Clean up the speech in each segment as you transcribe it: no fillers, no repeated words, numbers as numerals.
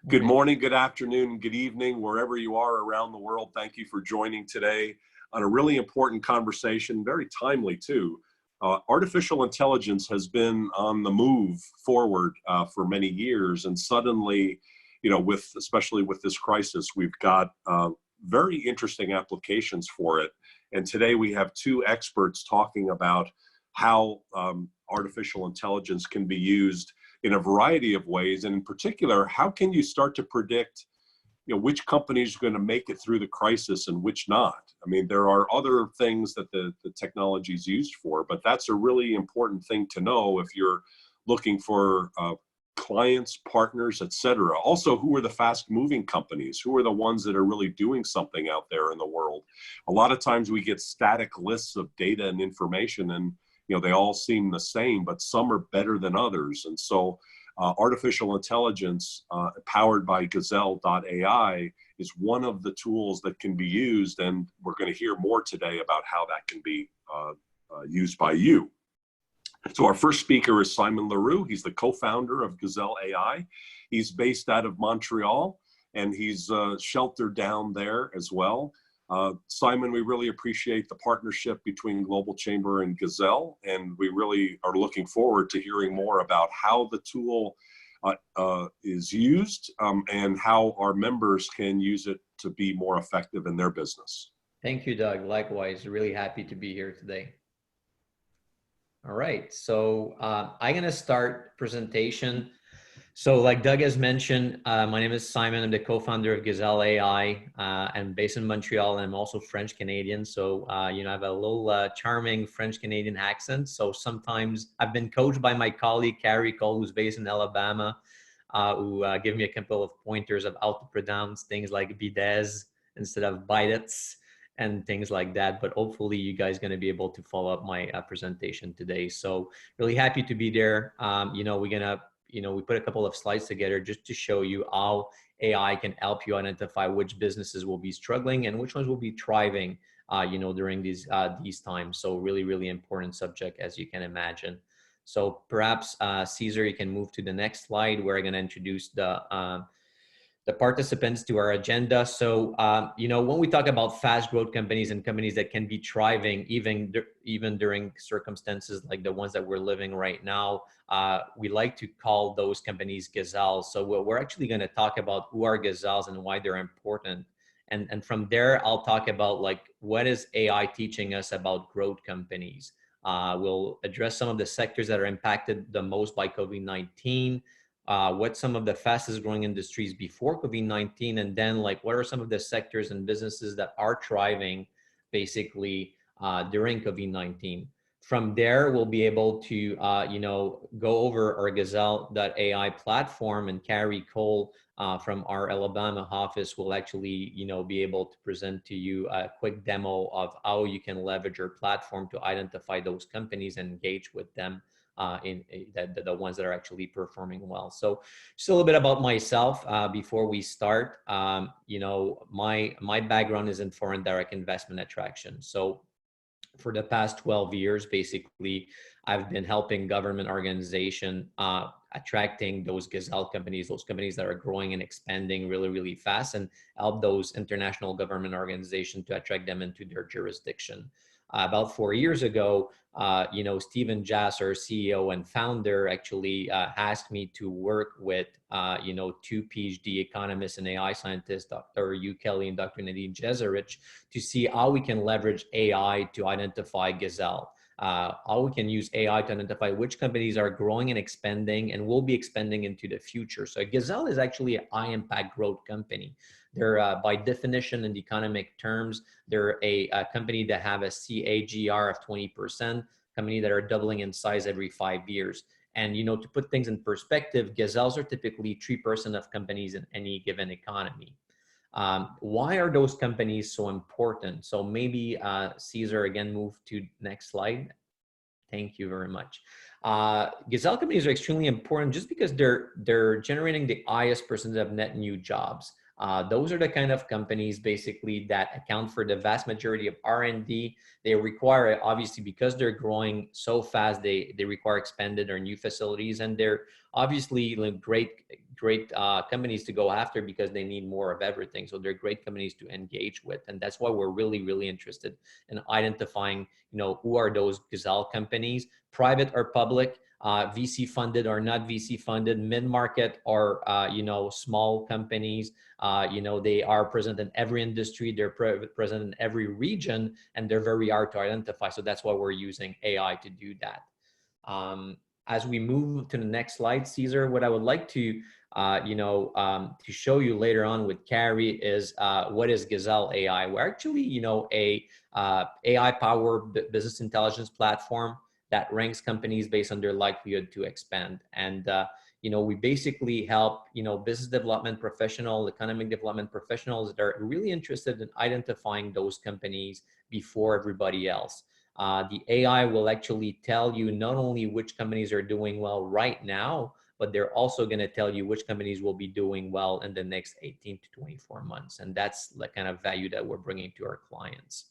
Good Morning. morning, good afternoon, good evening, wherever you are around the world. Thank you for joining today on a really important conversation, very timely too. Artificial intelligence has been on the move forward for many years, and suddenly, especially with this crisis, we've got very interesting applications for it. And today we have two experts talking about how artificial intelligence can be used in a variety of ways, and in particular, how can you start to predict, which companies are going to make it through the crisis and which not? I mean, there are other things that the technology is used for, but that's a really important thing to know if you're looking for clients, partners, etc. Also, who are the fast-moving companies? Who are the ones that are really doing something out there in the world? A lot of times we get static lists of data and information, and they all seem the same, but some are better than others. And so artificial intelligence powered by Gazelle AI is one of the tools that can be used. And we're going to hear more today about how that can be used by you. So our first speaker is Simon Leroux. He's the co-founder of Gazelle AI. He's based out of Montreal, and he's sheltered down there as well. Simon, we really appreciate the partnership between Global Chamber and Gazelle, and we really are looking forward to hearing more about how the tool is used and how our members can use it to be more effective in their business. Thank you, Doug. Likewise, really happy to be here today. All right, so I'm going to start presentation. So like Doug has mentioned, my name is Simon. I'm the co-founder of Gazelle AI. I'm based in Montreal, and I'm also French-Canadian. So, I have a little charming French-Canadian accent. So sometimes I've been coached by my colleague, Carrie Cole, who's based in Alabama, who give me a couple of pointers of how to pronounce things like bidets instead of bidets and things like that. But hopefully you guys are going to be able to follow up my presentation today. So really happy to be there. We put a couple of slides together just to show you how AI can help you identify which businesses will be struggling and which ones will be thriving, during these times. So really, really important subject, as you can imagine. So perhaps Caesar, you can move to the next slide where I'm going to introduce the participants to our agenda. So, when we talk about fast growth companies and companies that can be thriving even during circumstances like the ones that we're living right now, we like to call those companies gazelles. So we're actually going to talk about who are gazelles and why they're important. And from there, I'll talk about what is AI teaching us about growth companies. We'll address some of the sectors that are impacted the most by COVID-19. What some of the fastest growing industries before COVID-19, and then what are some of the sectors and businesses that are thriving basically during COVID-19. From there, we'll be able to go over our Gazelle.ai platform, and Carrie Cole from our Alabama office will actually be able to present to you a quick demo of how you can leverage your platform to identify those companies and engage with them. The ones that are actually performing well. So just a little bit about myself before we start. My background is in foreign direct investment attraction. So for the past 12 years, basically, I've been helping government organization attracting those gazelle companies, those companies that are growing and expanding really, really fast, and help those international government organizations to attract them into their jurisdiction. About 4 years ago, Stephen Jass, our CEO and founder, actually asked me to work with, two PhD economists and AI scientists, Dr. Hugh Kelly and Dr. Nadine Jezerich, to see how we can leverage AI to identify gazelle. How we can use AI to identify which companies are growing and expanding and will be expanding into the future. So Gazelle is actually a high impact growth company. They're by definition in the economic terms, they're a company that have a CAGR of 20%, company that are doubling in size every 5 years. And, to put things in perspective, gazelles are typically 3% of companies in any given economy. Why are those companies so important? So maybe Caesar, again, move to next slide. Thank you very much. Gazelle companies are extremely important just because they're generating the highest percentage of net new jobs. Those are the kind of companies basically that account for the vast majority of R&D. They require, obviously, because they're growing so fast, they require expanded or new facilities, and they're obviously great great companies to go after because they need more of everything. So they're great companies to engage with. And that's why we're really, really interested in identifying, who are those Gazelle companies, private or public, VC funded or not VC funded, mid-market or, small companies. They are present in every industry, they're present in every region, and they're very hard to identify. So that's why we're using AI to do that. As we move to the next slide, Caesar, what I would like to, to show you later on with Carrie is what is Gazelle AI. We're actually, a AI-powered business intelligence platform that ranks companies based on their likelihood to expand. And we basically help business development professionals, economic development professionals that are really interested in identifying those companies before everybody else. The AI will actually tell you not only which companies are doing well right now, but they're also going to tell you which companies will be doing well in the next 18 to 24 months. And that's the kind of value that we're bringing to our clients.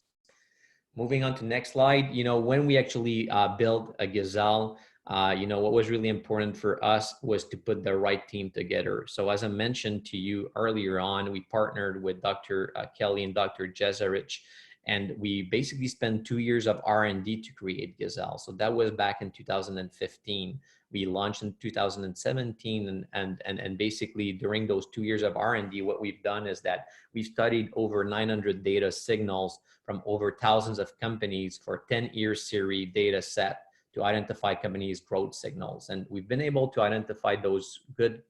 Moving on to next slide, when we actually build a Gazelle, what was really important for us was to put the right team together. So as I mentioned to you earlier on, we partnered with Dr. Kelly and Dr. Jezerich, and we basically spent 2 years of R&D to create Gazelle. So that was back in 2015. We launched in 2017, and basically during those 2 years of R&D, what we've done is that we've studied over 900 data signals from over thousands of companies for 10-year series data set to identify companies' growth signals. And we've been able to identify those good,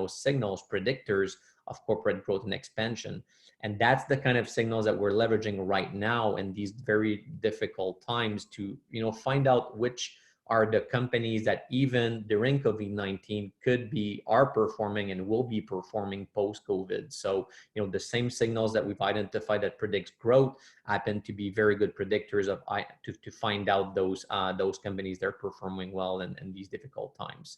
signals, predictors of corporate growth and expansion. And that's the kind of signals that we're leveraging right now in these very difficult times to, find out which are the companies that even during COVID-19 are performing and will be performing post-COVID. So, the same signals that we've identified that predicts growth happen to be very good predictors of to find out those companies that are performing well in these difficult times.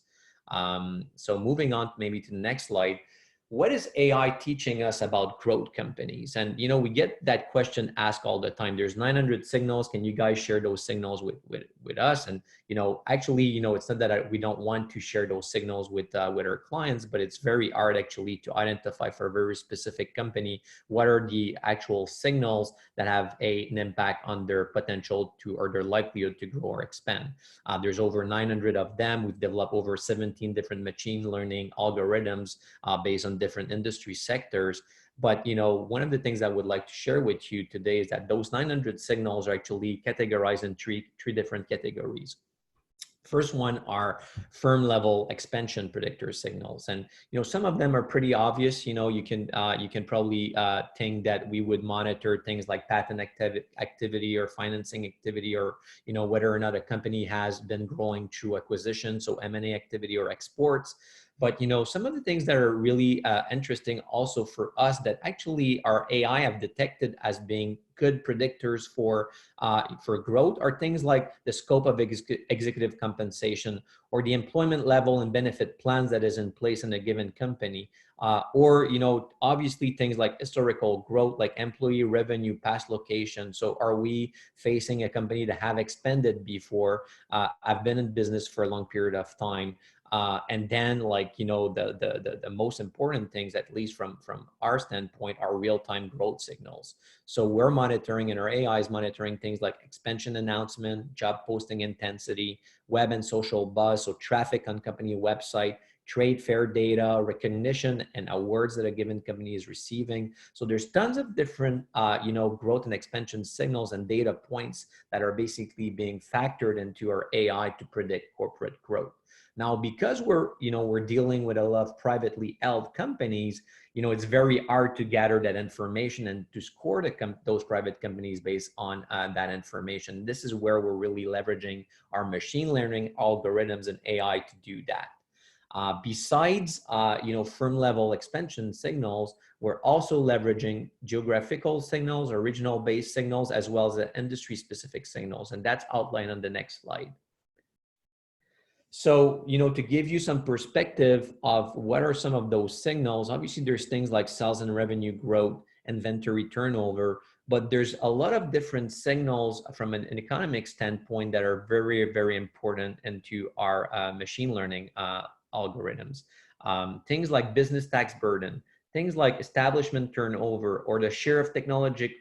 So moving on maybe to the next slide. What is AI teaching us about growth companies? And, we get that question asked all the time. There's 900 signals. Can you guys share those signals with us? And, actually, it's not that we don't want to share those signals with our clients, but it's very hard actually to identify for a very specific company what are the actual signals that have an impact on their potential to, or their likelihood to grow or expand. There's over 900 of them. We've developed over 17 different machine learning algorithms based on different industry sectors. But, one of the things I would like to share with you today is that those 900 signals are actually categorized in three different categories. First one are firm level expansion predictor signals. And, some of them are pretty obvious. You can probably think that we would monitor things like patent activity or financing activity, or, whether or not a company has been growing through acquisition, so M&A activity or exports. But, some of the things that are really interesting also for us that actually our AI have detected as being good predictors for growth are things like the scope of executive compensation, or the employment level and benefit plans that is in place in a given company, or, obviously things like historical growth, like employee revenue, past location. So are we facing a company that have expanded before, I've been in business for a long period of time? And then, the most important things, at least from our standpoint, are real-time growth signals. So we're monitoring, and our AI is monitoring things like expansion announcement, job posting intensity, web and social buzz, so traffic on company website, trade fair data, recognition and awards that a given company is receiving. So there's tons of different, growth and expansion signals and data points that are basically being factored into our AI to predict corporate growth. Now, because we're dealing with a lot of privately held companies, it's very hard to gather that information and to score those private companies based on that information. This is where we're really leveraging our machine learning algorithms and AI to do that. Besides, firm level expansion signals, we're also leveraging geographical signals or regional based signals, as well as the industry specific signals. And that's outlined on the next slide. So, to give you some perspective of what are some of those signals, obviously there's things like sales and revenue growth, inventory turnover, but there's a lot of different signals from an economic standpoint that are very, very important into our machine learning algorithms. things like business tax burden, things like establishment turnover, or the share of technology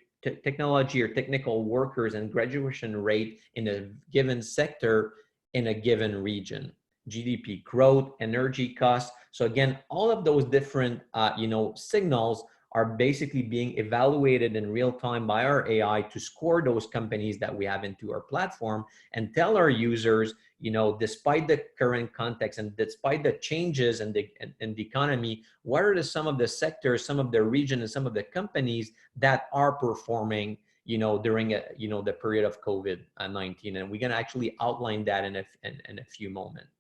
or technical workers and graduation rate in a given sector in a given region, GDP growth, energy costs. So again, all of those different signals are basically being evaluated in real time by our AI to score those companies that we have into our platform and tell our users, despite the current context and despite the changes in the economy, what are some of the sectors, some of the region, and some of the companies that are performing, during the period of COVID-19. And we're going to actually outline that in a few moments.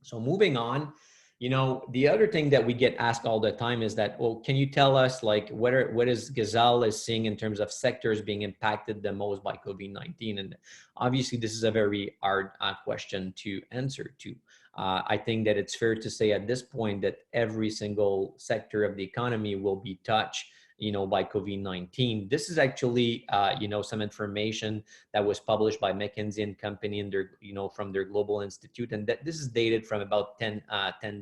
So moving on, the other thing that we get asked all the time is that, well, can you tell us like what is Gazelle is seeing in terms of sectors being impacted the most by COVID-19? And obviously this is a very hard question to answer to. I think that it's fair to say at this point that every single sector of the economy will be touched by COVID-19. This is actually, some information that was published by McKinsey and Company and their, from their global institute. And that this is dated from about 10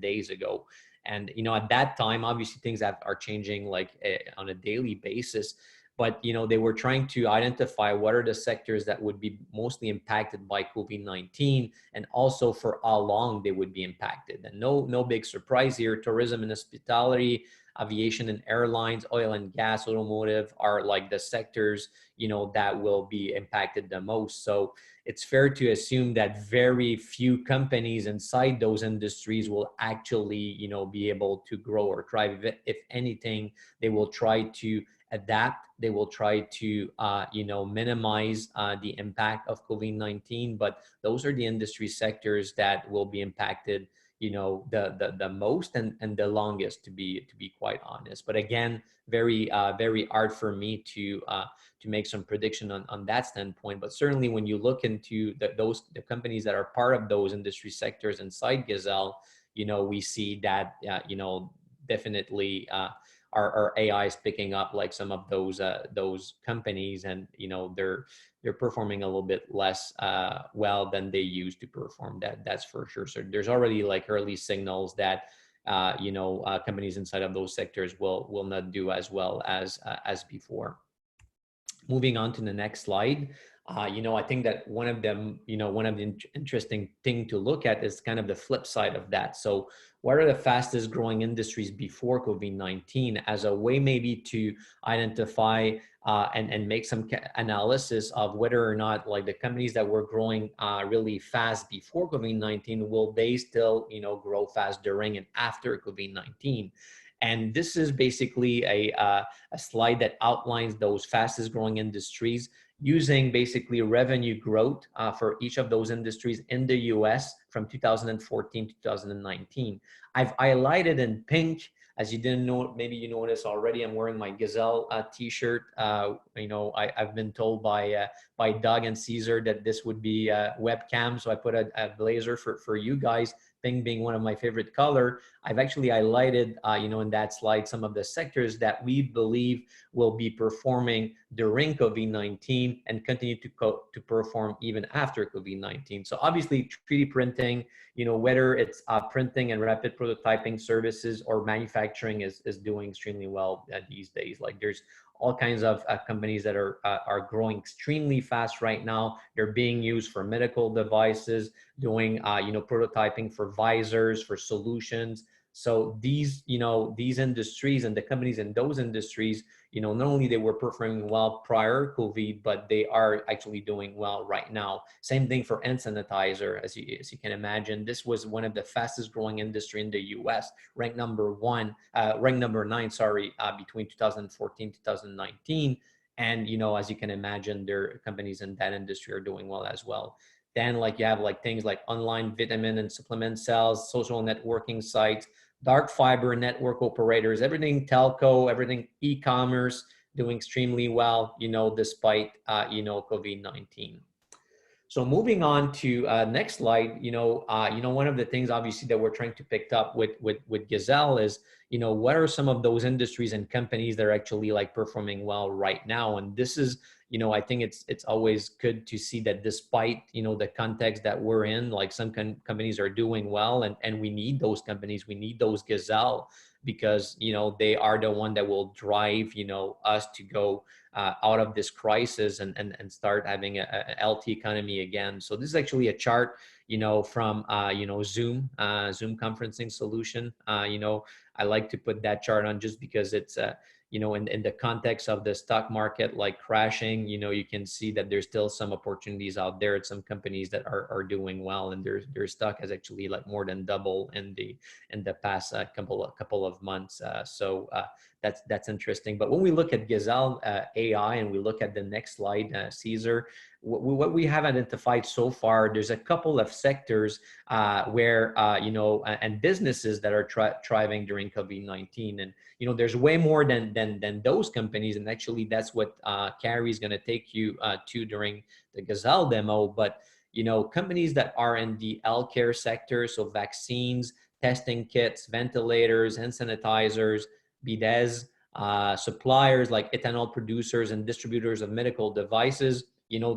days ago. And, at that time, obviously things are changing like on a daily basis, but, they were trying to identify what are the sectors that would be mostly impacted by COVID-19 and also for how long they would be impacted. And no big surprise here, tourism and hospitality, aviation and airlines, oil and gas, automotive are like the sectors, that will be impacted the most. So it's fair to assume that very few companies inside those industries will actually, be able to grow or thrive. If anything, they will try to adapt. They will try to, minimize the impact of COVID-19, but those are the industry sectors that will be impacted the most and the longest, to be quite honest. But again, very hard for me to make some prediction on that standpoint. But certainly when you look into the companies that are part of those industry sectors inside Gazelle, we see that definitely our AI is picking up like some of those companies, and they're performing a little bit less well than they used to perform. That's for sure. So there's already like early signals that companies inside of those sectors will not do as well as before. Moving on to the next slide. I think that one of the interesting thing to look at is kind of the flip side of that. So what are the fastest growing industries before COVID-19 as a way maybe to identify and make some analysis of whether or not like the companies that were growing really fast before COVID-19, will they still, grow fast during and after COVID-19? And this is basically a slide that outlines those fastest growing industries using basically revenue growth for each of those industries in the US from 2014 to 2019. I've highlighted in pink, as you didn't know, maybe you noticed already, I'm wearing my Gazelle t-shirt. I've been told by Doug and Caesar that this would be a webcam, so I put a blazer for you guys. Pink being one of my favorite color, I've actually highlighted, in that slide, some of the sectors that we believe will be performing during COVID-19 and continue to perform even after COVID-19. So obviously 3D printing, whether it's printing and rapid prototyping services or manufacturing is doing extremely well these days. Like there's all kinds of companies that are growing extremely fast right now. They're being used for medical devices, doing prototyping for visors, for solutions. So these industries and the companies in those industries, not only they were performing well prior COVID, but they are actually doing well right now. Same thing for hand sanitizer. As you can imagine, this was one of the fastest growing industry in the US, ranked number 9, between 2014 2019. And as you can imagine, their companies in that industry are doing well as well. Then like you have like things like online vitamin and supplement sales, social networking sites, dark fiber network operators, everything telco, everything e-commerce doing extremely well, despite, COVID-19. So moving on to next slide, one of the things obviously that we're trying to pick up with Gazelle is, what are some of those industries and companies that are actually like performing well right now? And this is, I think it's always good to see that despite, the context that we're in, like some companies are doing well, and we need those companies, we need those Gazelle, because, they are the one that will drive, us to go out of this crisis and start having a healthy economy again. So this is actually a chart, from, Zoom conferencing solution. I like to put that chart on just because it's, in the context of the stock market, like crashing, you can see that there's still some opportunities out there at some companies that are doing well, and their stock has actually like more than double in the past couple of months. So that's interesting. But when we look at Gazelle AI, and we look at the next slide, Caesar, what we have identified so far, there's a couple of sectors where, and businesses that are thriving during COVID-19. And, there's way more than those companies. And actually, that's what Carrie is going to take you to during the Gazelle demo. But, companies that are in the healthcare sector, so vaccines, testing kits, ventilators, hand sanitizers, bidets, suppliers like ethanol producers and distributors of medical devices.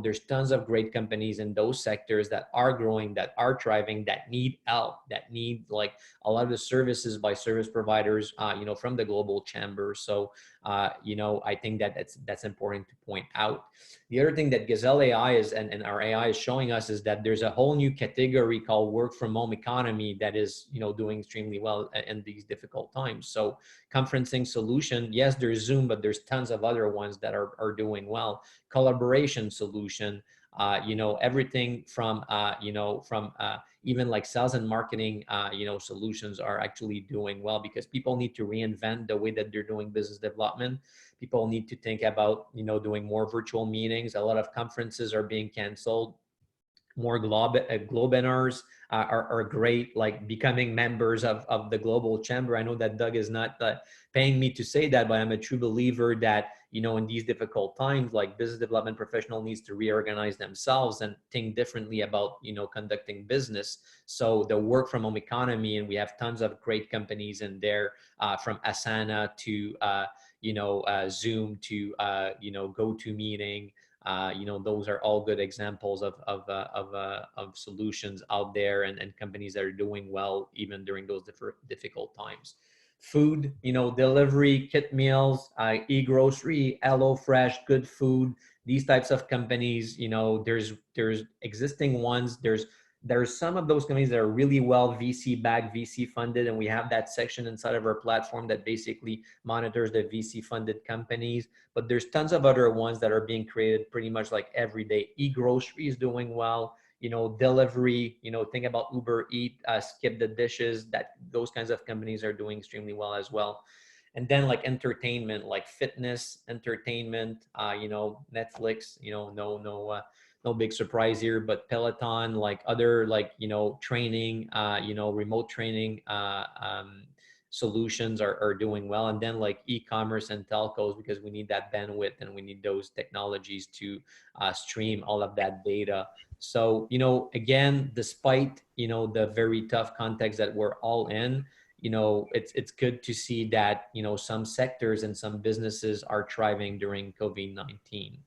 There's tons of great companies in those sectors that are growing, that are thriving, that need help, that need like a lot of the services by service providers, from the global chamber. So, I think that's important to point out. The other thing that Gazelle AI is, and our AI is showing us, is that there's a whole new category called work from home economy that is, doing extremely well in these difficult times. So conferencing solution, yes, there's Zoom, but there's tons of other ones that are doing well. Collaboration solution, everything from, even like sales and marketing, solutions are actually doing well, because people need to reinvent the way that they're doing business development. People need to think about, doing more virtual meetings. A lot of conferences are being canceled. More Globinars are great, like becoming members of the global chamber. I know that Doug is not paying me to say that, but I'm a true believer that, in these difficult times, like business development professional needs to reorganize themselves and think differently about, conducting business. So the work from home economy, and we have tons of great companies in there, from Asana to, Zoom to, GoToMeeting. Those are all good examples of solutions out there, and companies that are doing well even during those difficult times. Food, delivery, kit meals, e-grocery, HelloFresh, Good Food, these types of companies. There's existing ones. There's some of those companies that are really well VC backed, VC funded, and we have that section inside of our platform that basically monitors the VC funded companies. But there's tons of other ones that are being created pretty much like every day. E-grocery is doing well. Delivery, think about Uber Eat, Skip the Dishes, those kinds of companies are doing extremely well as well. And then like entertainment, like fitness, entertainment, Netflix, no big surprise here, but Peloton, like other, like, training, remote training solutions are doing well. And then like e-commerce and telcos, because we need that bandwidth and we need those technologies to stream all of that data. So, again, despite, the very tough context that we're all in, it's good to see that, some sectors and some businesses are thriving during COVID-19.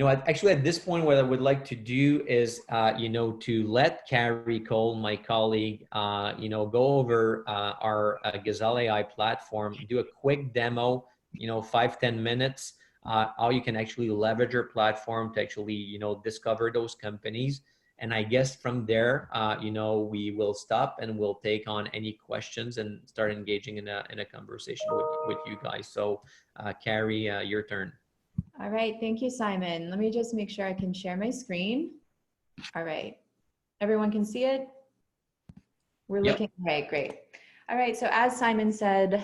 Actually, at this point, what I would like to do is, to let Carrie Cole, my colleague, go over our Gazelle AI platform, do a quick demo, 5-10 minutes, how you can actually leverage your platform to actually, discover those companies. And I guess from there, we will stop and we'll take on any questions and start engaging in a conversation with you guys. So, Carrie, your turn. All right, thank you, Simon. Let me just make sure I can share my screen. All right, everyone can see it? We're looking, right, great. All right, so as Simon said,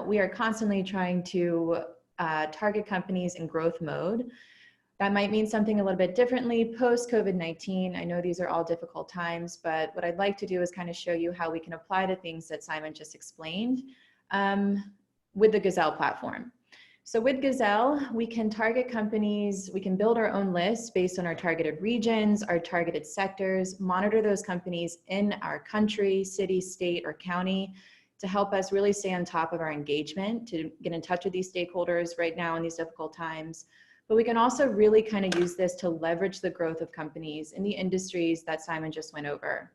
we are constantly trying to target companies in growth mode. That might mean something a little bit differently post-COVID-19. I know these are all difficult times, but what I'd like to do is kind of show you how we can apply the things that Simon just explained with the Gazelle platform. So with Gazelle, we can target companies, we can build our own lists based on our targeted regions, our targeted sectors, monitor those companies in our country, city, state, or county to help us really stay on top of our engagement, to get in touch with these stakeholders right now in these difficult times. But we can also really kind of use this to leverage the growth of companies in the industries that Simon just went over.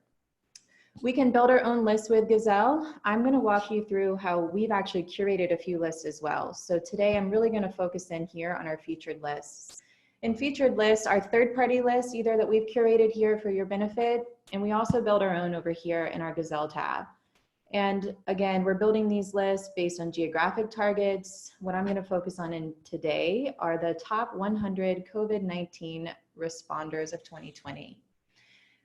We can build our own list with Gazelle. I'm going to walk you through how we've actually curated a few lists as well. So today I'm really going to focus in here on our featured lists. In featured lists, our third-party lists, either that we've curated here for your benefit, and we also build our own over here in our Gazelle tab. And again, we're building these lists based on geographic targets. What I'm going to focus on in today are the top 100 COVID-19 responders of 2020.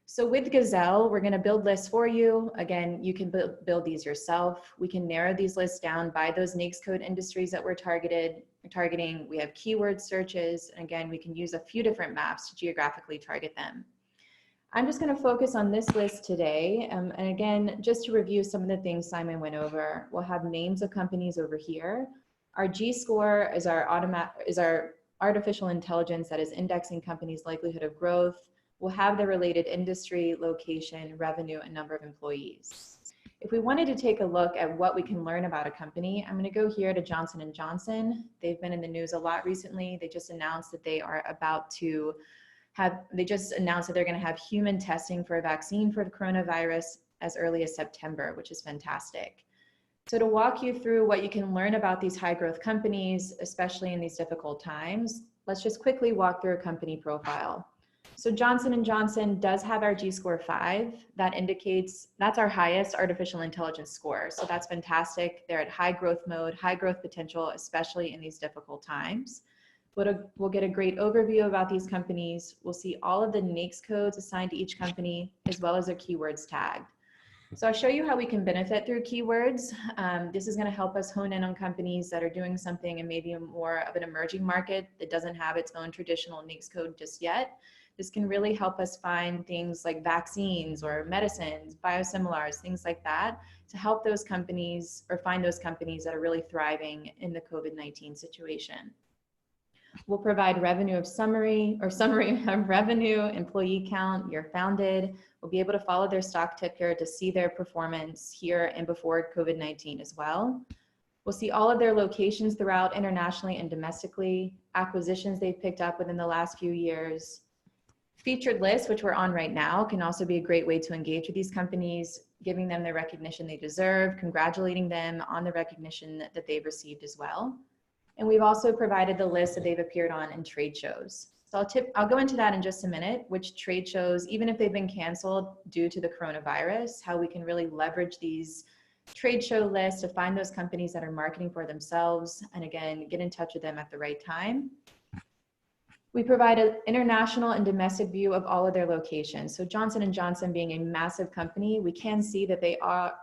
So with Gazelle, we're going to build lists for you. Again, you can build these yourself. We can narrow these lists down by those NAICS code industries that we're targeting. We have keyword searches. And again, we can use a few different maps to geographically target them. I'm just going to focus on this list today. And again, just to review some of the things Simon went over, we'll have names of companies over here. Our G-score is our artificial intelligence that is indexing companies' likelihood of growth. We'll have the related industry, location, revenue, and number of employees. If we wanted to take a look at what we can learn about a company, I'm going to go here to Johnson & Johnson. They've been in the news a lot recently. They just announced that they're going to have human testing for a vaccine for the coronavirus as early as September, which is fantastic. So to walk you through what you can learn about these high growth companies, especially in these difficult times, let's just quickly walk through a company profile. So Johnson & Johnson does have our G-score 5. That indicates that's our highest artificial intelligence score. So that's fantastic. They're at high growth mode, high growth potential, especially in these difficult times. We'll get a great overview about these companies. We'll see all of the NAICS codes assigned to each company, as well as their keywords tagged. So I'll show you how we can benefit through keywords. This is going to help us hone in on companies that are doing something in maybe more of an emerging market that doesn't have its own traditional NAICS code just yet. This can really help us find things like vaccines or medicines, biosimilars, things like that, to help those companies or find those companies that are really thriving in the COVID-19 situation. We'll provide revenue of summary of revenue, employee count, year founded. We'll be able to follow their stock ticker to see their performance here and before COVID-19 as well. We'll see all of their locations throughout internationally and domestically, acquisitions they've picked up within the last few years. Featured lists, which we're on right now, can also be a great way to engage with these companies, giving them the recognition they deserve, congratulating them on the recognition that they've received as well. And we've also provided the list that they've appeared on in trade shows. So I'll go into that in just a minute, which trade shows, even if they've been canceled due to the coronavirus, how we can really leverage these trade show lists to find those companies that are marketing for themselves, and again, get in touch with them at the right time. We provide an international and domestic view of all of their locations. So Johnson & Johnson being a massive company, we can see that they are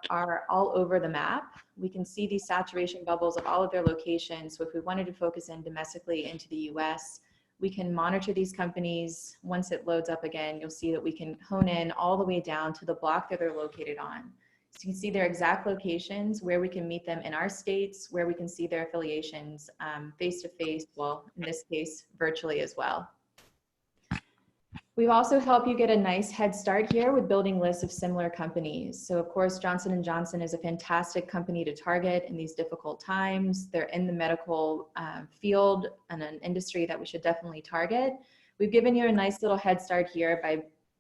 all over the map. We can see these saturation bubbles of all of their locations. So if we wanted to focus in domestically into the US, we can monitor these companies. Once it loads up again, you'll see that we can hone in all the way down to the block that they're located on. So you can see their exact locations, where we can meet them in our states, where we can see their affiliations face-to-face, well, in this case, virtually as well. We've also helped you get a nice head start here with building lists of similar companies. So of course, Johnson & Johnson is a fantastic company to target in these difficult times. They're in the medical field and an industry that we should definitely target. We've given you a nice little head start here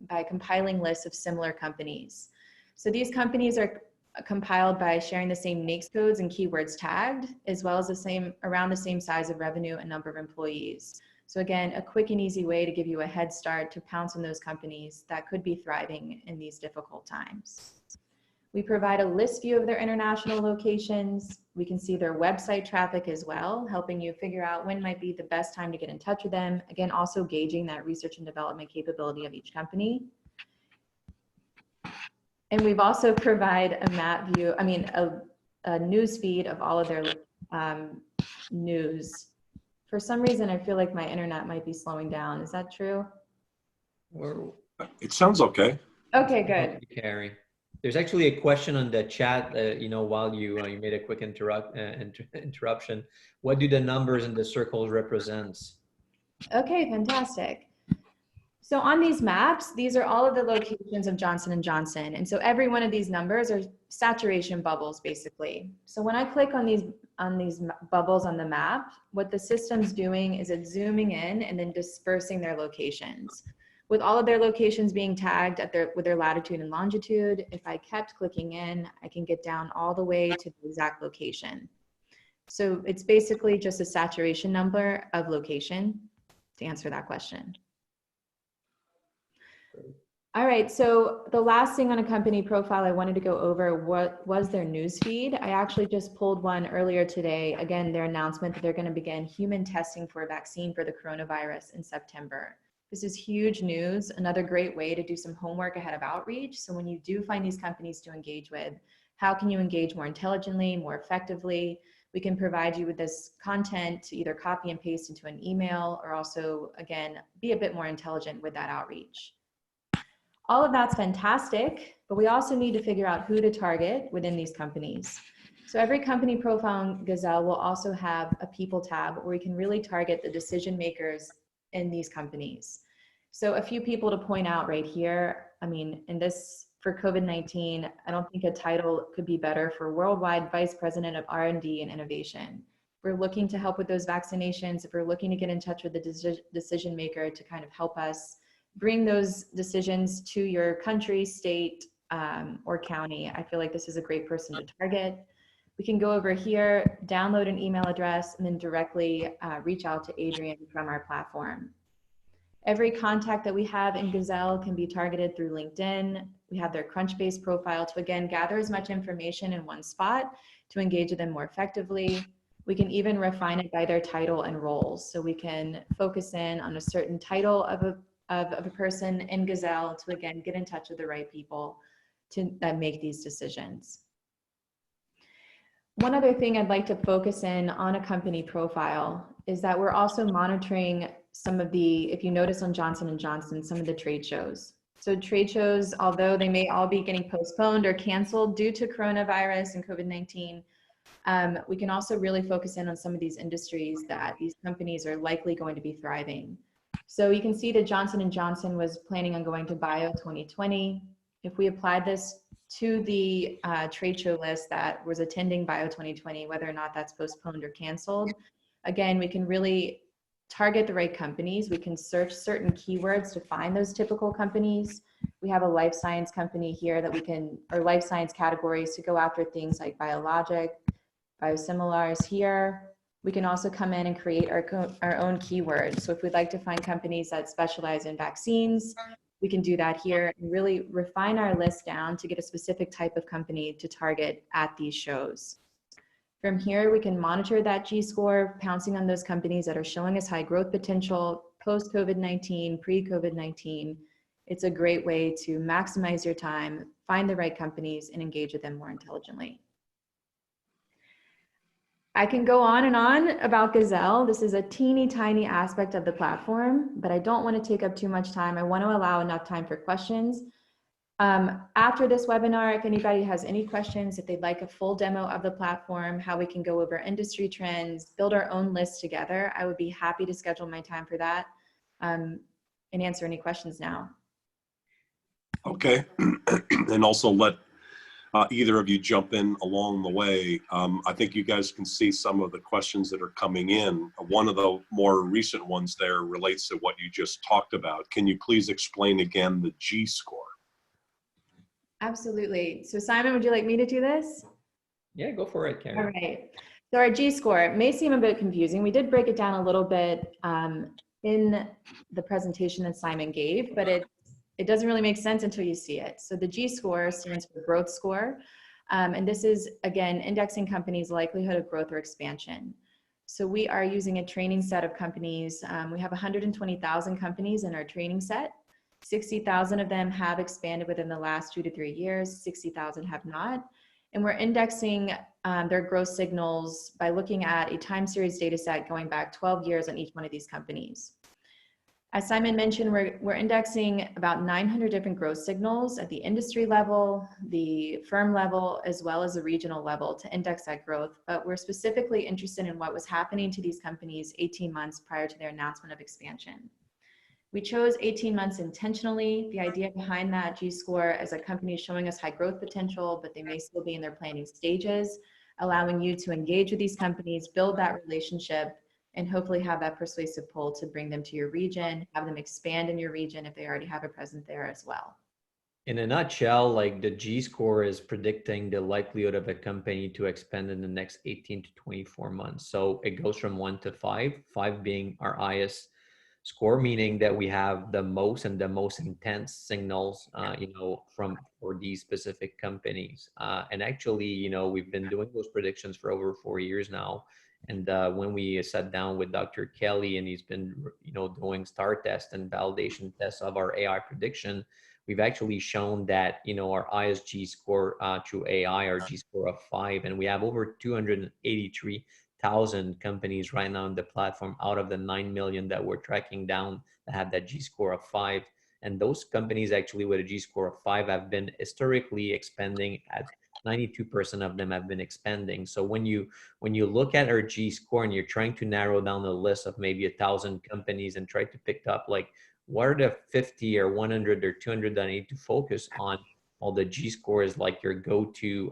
by compiling lists of similar companies. So these companies are compiled by sharing the same NAICS codes and keywords tagged, as well as around the same size of revenue and number of employees. So again, a quick and easy way to give you a head start to pounce on those companies that could be thriving in these difficult times. We provide a list view of their international locations. We can see their website traffic as well, helping you figure out when might be the best time to get in touch with them. Again, also gauging that research and development capability of each company. And we've also provide a map view, a news feed of all of their news. For some reason, I feel like my internet might be slowing down. Is that true? It sounds okay. Okay, good. Carrie. There's actually a question on the chat, while you made a quick interruption. What do the numbers in the circles represent? Okay, fantastic. So on these maps, these are all of the locations of Johnson & Johnson. And so every one of these numbers are saturation bubbles, basically. So when I click on these bubbles on the map, what the system's doing is it's zooming in and then dispersing their locations. With all of their locations being tagged with their latitude and longitude, if I kept clicking in, I can get down all the way to the exact location. So it's basically just a saturation number of location to answer that question. All right, so the last thing on a company profile I wanted to go over was their newsfeed. I actually just pulled one earlier today. Again, their announcement that they're going to begin human testing for a vaccine for the coronavirus in September. This is huge news, another great way to do some homework ahead of outreach. So when you do find these companies to engage with, how can you engage more intelligently, more effectively? We can provide you with this content to either copy and paste into an email or also, again, be a bit more intelligent with that outreach. All of that's fantastic, but we also need to figure out who to target within these companies. So every company profile in Gazelle will also have a people tab where we can really target the decision makers in these companies. So a few people to point out right here. I mean, for COVID-19, I don't think a title could be better for Worldwide Vice President of R&D and Innovation. We're looking to help with those vaccinations. If we're looking to get in touch with the decision maker to kind of help us bring those decisions to your country, state, or county, I feel like this is a great person to target. We can go over here, download an email address, and then directly reach out to Adrian from our platform. Every contact that we have in Gazelle can be targeted through LinkedIn. We have their Crunchbase profile to, again, gather as much information in one spot to engage with them more effectively. We can even refine it by their title and roles. So we can focus in on a certain title of a person in Gazelle to, again, get in touch with the right people that make these decisions. One other thing I'd like to focus in on a company profile is that we're also monitoring some of the, if you notice on Johnson & Johnson, some of the trade shows. So trade shows, although they may all be getting postponed or canceled due to coronavirus and COVID-19, we can also really focus in on some of these industries that these companies are likely going to be thriving. So you can see that Johnson & Johnson was planning on going to Bio 2020. If we applied this to the trade show list that was attending Bio 2020, whether or not that's postponed or canceled, again, we can really target the right companies. We can search certain keywords to find those typical companies. We have a life science company here that we can, or life science categories to go after things like biologic, biosimilars here. We can also come in and create our own keywords. So if we'd like to find companies that specialize in vaccines, we can do that here and really refine our list down to get a specific type of company to target at these shows. From here, we can monitor that G-score, pouncing on those companies that are showing us high growth potential, post-COVID-19, pre-COVID-19. It's a great way to maximize your time, find the right companies, and engage with them more intelligently. I can go on and on about Gazelle. This is a teeny tiny aspect of the platform, but I don't want to take up too much time. I want to allow enough time for questions. After this webinar, if anybody has any questions, if they'd like a full demo of the platform, how we can go over industry trends, build our own list together, I would be happy to schedule my time for that and answer any questions now. Okay, and also let either of you jump in along the way. I think you guys can see some of the questions that are coming in. One of the more recent ones there relates to what you just talked about. Can you please explain again the G-score? Absolutely. So Simon, would you like me to do this? Yeah, go for it, Karen. All right. So our G-score may seem a bit confusing. We did break it down a little bit in the presentation that Simon gave, but it doesn't really make sense until you see it. So the G-score stands for growth score. And this is, again, indexing companies' likelihood of growth or expansion. So we are using a training set of companies. We have 120,000 companies in our training set. 60,000 of them have expanded within the last 2 to 3 years. 60,000 have not. And we're indexing their growth signals by looking at a time series data set going back 12 years on each one of these companies. As Simon mentioned, we're indexing about 900 different growth signals at the industry level, the firm level, as well as the regional level to index that growth. But we're specifically interested in what was happening to these companies 18 months prior to their announcement of expansion. We chose 18 months intentionally. The idea behind that G-score as a company is showing us high growth potential, but they may still be in their planning stages, allowing you to engage with these companies, build that relationship, and hopefully have that persuasive pull to bring them to your region, have them expand in your region if they already have a presence there as well. In a nutshell, like the G-score is predicting the likelihood of a company to expand in the next 18 to 24 months. So it goes from 1 to 5, 5 being our highest score, meaning that we have the most and the most intense signals, for these specific companies. And actually, we've been doing those predictions for over 4 years now. And when we sat down with Dr. Kelly, and he's been, doing star tests and validation tests of our AI prediction, we've actually shown that, our ISG score through AI, our G score of 5, and we have over 283,000 companies right now on the platform out of the 9 million that we're tracking down that have that G score of 5. And those companies actually with a G score of 5 have been historically expanding at 92% of them have been expanding. So when you look at our G score and you're trying to narrow down a list of maybe 1,000 companies and try to pick up like what are the 50 or 100 or 200 that I need to focus on, all the G score is like your go-to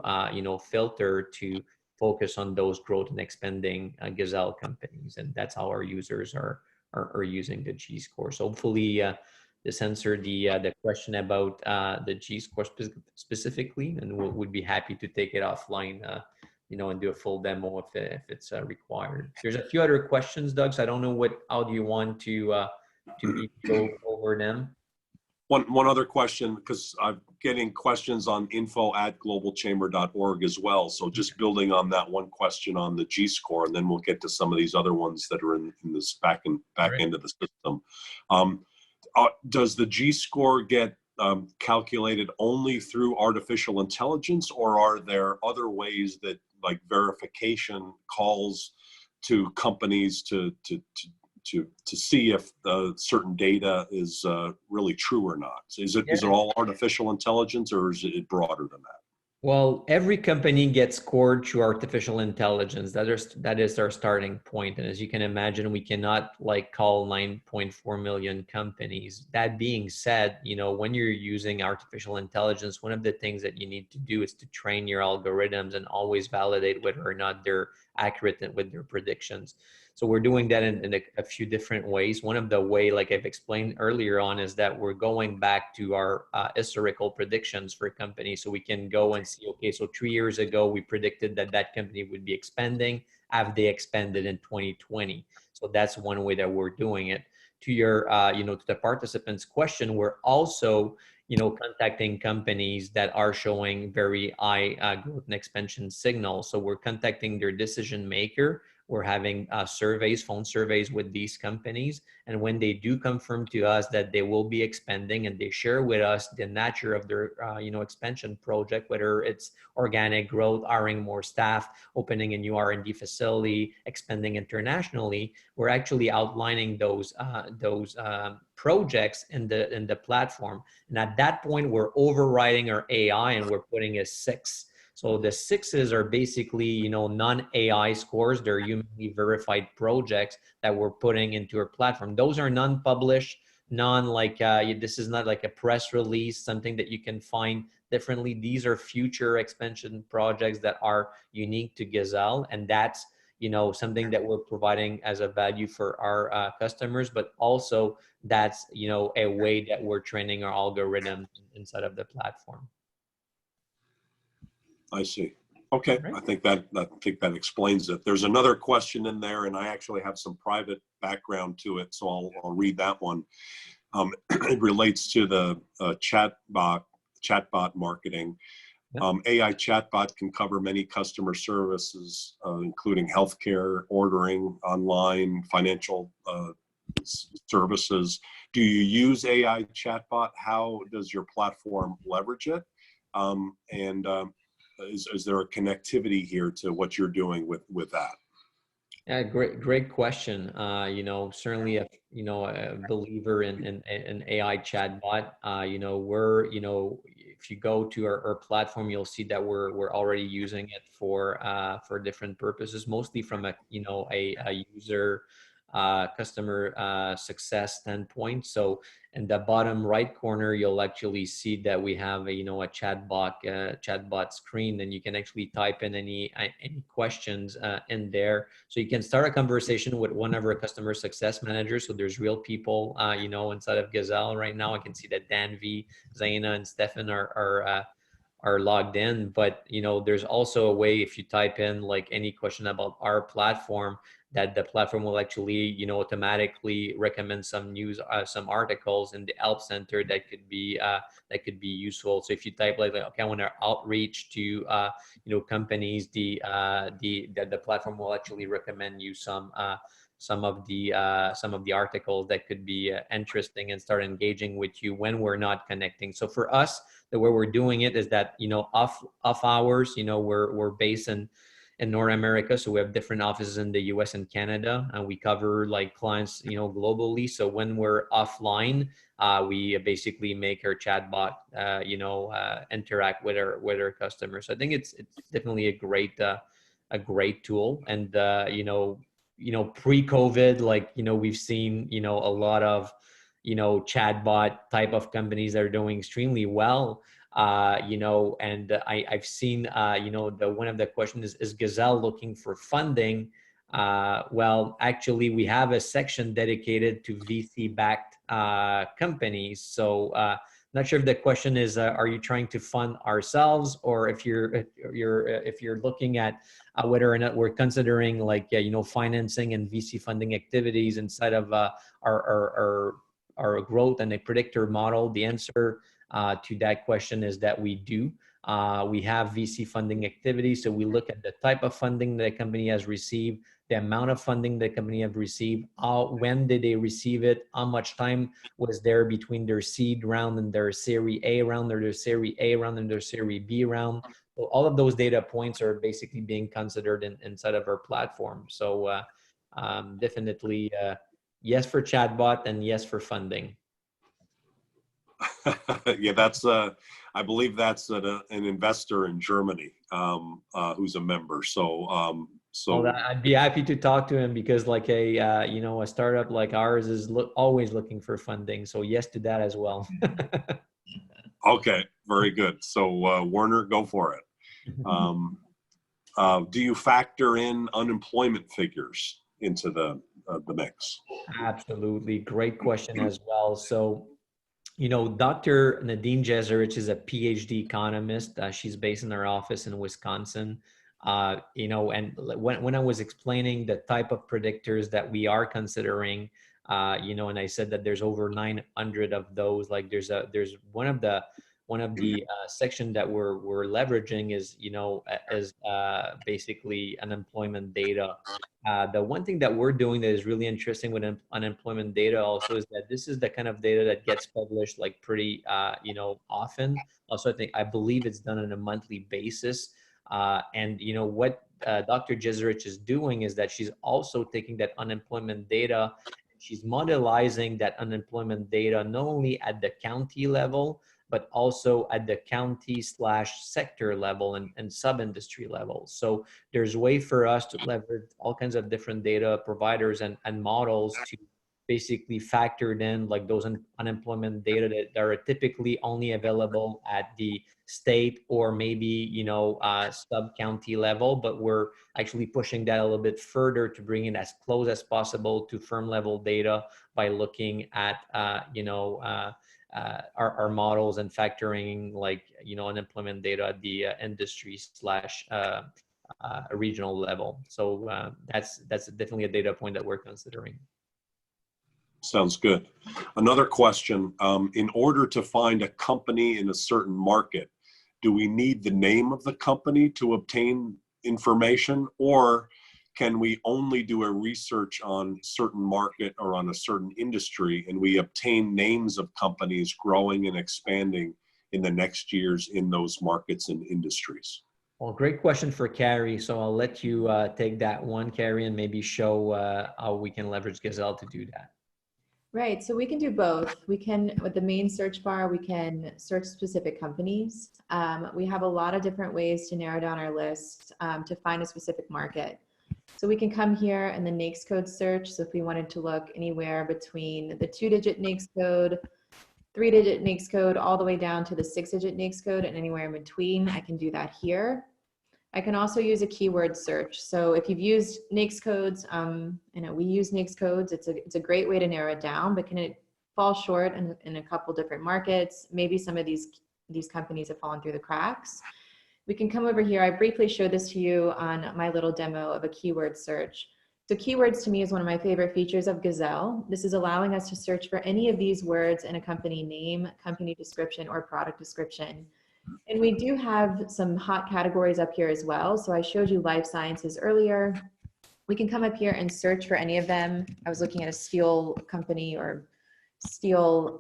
filter to focus on those growth and expanding Gazelle companies, and that's how our users are using the G score. So hopefully this answered the question about the G score specifically, and we'd be happy to take it offline, and do a full demo if it's required. There's a few other questions, Doug. So I don't know how do you want to go over them? One other question, because I'm getting questions on info@globalchamber.org as well. So just building on that one question on the G score, and then we'll get to some of these other ones that are in this back end of the system. Does the G score get calculated only through artificial intelligence, or are there other ways that, like verification calls to companies to see if certain data is really true or not? Is it all artificial intelligence, or is it broader than that? Well, every company gets scored through artificial intelligence. That is our starting point. And as you can imagine, we cannot call 9.4 million companies. That being said, when you're using artificial intelligence, one of the things that you need to do is to train your algorithms and always validate whether or not they're accurate with their predictions. So we're doing that in a few different ways. One of the way, like I've explained earlier on, is that we're going back to our historical predictions for companies. So we can go and see, okay, so 3 years ago, we predicted that company would be expanding. Have they expanded in 2020? So that's one way that we're doing it. To your, to the participants' question, we're also, contacting companies that are showing very high growth and expansion signals. So we're contacting their decision maker. We're having phone surveys with these companies. And when they do confirm to us that they will be expanding and they share with us the nature of their, expansion project, whether it's organic growth, hiring more staff, opening a new R&D facility, expanding internationally, we're actually outlining those projects in the platform. And at that point, we're overriding our AI and we're putting a 6. So the 6s are basically, non-AI scores. They're humanly verified projects that we're putting into our platform. Those are non-published, this is not like a press release, something that you can find differently. These are future expansion projects that are unique to Gazelle. And that's, something that we're providing as a value for our customers, but also that's, a way that we're training our algorithm inside of the platform. I see. Okay, right. I think that explains it. There's another question in there, and I actually have some private background to it, so I'll read that one. It relates to the chatbot marketing. Yep. AI chatbot can cover many customer services, including healthcare, ordering, online, financial services. Do you use AI chatbot? How does your platform leverage it? Is there a connectivity here to what you're doing with that? Yeah, great question. Certainly a believer in AI chatbot. If you go to our platform, you'll see that we're already using it for different purposes, mostly from a user customer success standpoint. So in the bottom right corner, you'll actually see that we have a chatbot screen, and you can actually type in any questions in there. So you can start a conversation with one of our customer success managers. So there's real people, inside of Gazelle right now. I can see that Dan V, Zaina, and Stefan are logged in. But there's also a way, if you type in like any question about our platform, that the platform will actually automatically recommend some news, some articles in the help center that could be useful. So if you type like okay, I want to outreach to companies, the platform will actually recommend you some of the articles that could be interesting, and start engaging with you when we're not connecting. So for us, the way we're doing it is that off hours, we're based in North America, so we have different offices in the US and Canada, and we cover like clients globally. So when we're offline, we basically make our chatbot interact with our customers. So I think it's definitely a great tool. And pre-COVID, we've seen a lot of chatbot type of companies that are doing extremely well. And I've seen one of the questions is Gazelle looking for funding? Well, actually, we have a section dedicated to VC-backed companies. So not sure if the question is, are you trying to fund ourselves, or if you're looking at whether or not we're considering financing and VC funding activities inside of our growth and a predictor model. The answer to that question is that we do. We have VC funding activities, so we look at the type of funding that a company has received, the amount of funding the company have received, when did they receive it, how much time was there between their seed round and their Series A round, or their Series A round and their Series B round. So all of those data points are basically being considered inside of our platform. So definitely yes for chatbot, and yes for funding. Yeah, that's I believe that's an investor in Germany who's a member. So I'd be happy to talk to him, because like a startup like ours is always looking for funding. So yes to that as well. Okay, very good. So Werner, go for it. Do you factor in unemployment figures into the mix? Absolutely, great question as well. So Dr. Nadine Jeserich is a PhD economist. She's based in our office in Wisconsin. And when I was explaining the type of predictors that we are considering, and I said that there's over 900 of those. Like there's one of the section that we're leveraging is basically unemployment data. The one thing that we're doing that is really interesting with unemployment data also is that this is the kind of data that gets published like pretty often. Also, I believe it's done on a monthly basis. And what Dr. Jeserich is doing is that she's also taking that unemployment data, and she's modelizing that unemployment data not only at the county level, but also at the county/sector level and sub-industry level. So there's a way for us to leverage all kinds of different data providers and models to basically factored in like those unemployment data that are typically only available at the state or maybe sub-county level, but we're actually pushing that a little bit further to bring in as close as possible to firm level data by looking at our models and factoring unemployment data at the industry/regional level. So that's definitely a data point that we're considering. Sounds good. Another question, in order to find a company in a certain market, do we need the name of the company to obtain information, or can we only do a research on certain market or on a certain industry and we obtain names of companies growing and expanding in the next years in those markets and industries? Well, great question for Carrie. So I'll let you take that one, Carrie, and maybe show how we can leverage Gazelle to do that. Right, so we can do both. We can, with the main search bar, we can search specific companies. We have a lot of different ways to narrow down our list to find a specific market. So we can come here and the NAICS code search. So if we wanted to look anywhere between the 2-digit NAICS code, 3-digit NAICS code, all the way down to the 6-digit NAICS code and anywhere in between, I can do that here. I can also use a keyword search. So if you've used NAICS codes, we use NAICS codes, it's a great way to narrow it down, but can it fall short in a couple different markets? Maybe some of these companies have fallen through the cracks. We can come over here. I briefly showed this to you on my little demo of a keyword search. So keywords to me is one of my favorite features of Gazelle. This is allowing us to search for any of these words in a company name, company description, or product description. And we do have some hot categories up here as well. So I showed you life sciences earlier. We can come up here and search for any of them. I was looking at a steel company or steel